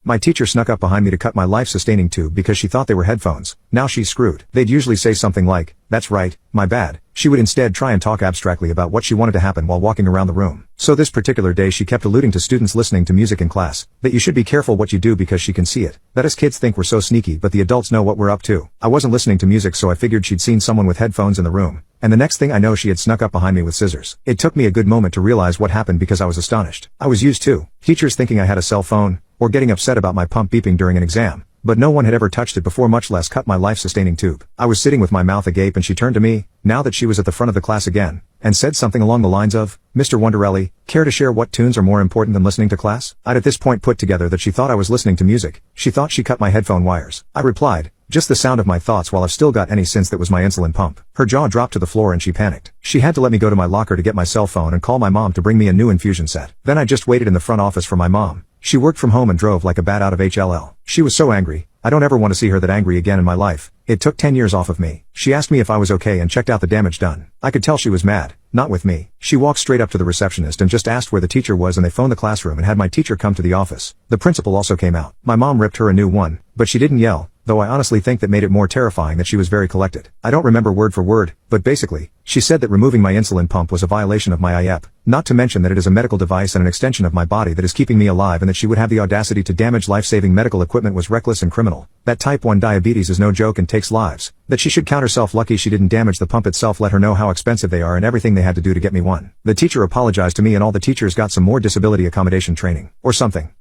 My teacher snuck up behind me to cut my life-sustaining tube because she thought they were headphones. Now she's screwed. They'd usually say something like, "That's right, my bad." She would instead try and talk abstractly about what she wanted to happen while walking around the room. So this particular day she kept alluding to students listening to music in class, that you should be careful what you do because she can see it. That us kids think we're so sneaky but the adults know what we're up to. I wasn't listening to music so I figured she'd seen someone with headphones in the room. And the next thing I know she had snuck up behind me with scissors. It took me a good moment to realize what happened because I was astonished. I was used to teachers thinking I had a cell phone, or getting upset about my pump beeping during an exam. But no one had ever touched it before, much less cut my life-sustaining tube. I was sitting with my mouth agape and she turned to me, now that she was at the front of the class again, and said something along the lines of, "Mr. Wonderelli, care to share what tunes are more important than listening to class?" I'd at this point put together that she thought I was listening to music. She thought she cut my headphone wires. I replied, "Just the sound of my thoughts while I've still got any sense that was my insulin pump." Her jaw dropped to the floor and she panicked. She had to let me go to my locker to get my cell phone and call my mom to bring me a new infusion set. Then I just waited in the front office for my mom. She worked from home and drove like a bat out of HLL. She was so angry. I don't ever want to see her that angry again in my life. It took 10 years off of me. She asked me if I was okay and checked out the damage done. I could tell she was mad, not with me. She walked straight up to the receptionist and just asked where the teacher was, and they phoned the classroom and had my teacher come to the office. The principal also came out. My mom ripped her a new one, but she didn't yell, though I honestly think that made it more terrifying that she was very collected. I don't remember word for word, but basically, she said that removing my insulin pump was a violation of my IEP, not to mention that it is a medical device and an extension of my body that is keeping me alive, and that she would have the audacity to damage life-saving medical equipment was reckless and criminal. That type 1 diabetes is no joke and takes lives. That she should count herself lucky she didn't damage the pump itself, let her know how expensive they are and everything they had to do to get me one. The teacher apologized to me and all the teachers got some more disability accommodation training. Or something.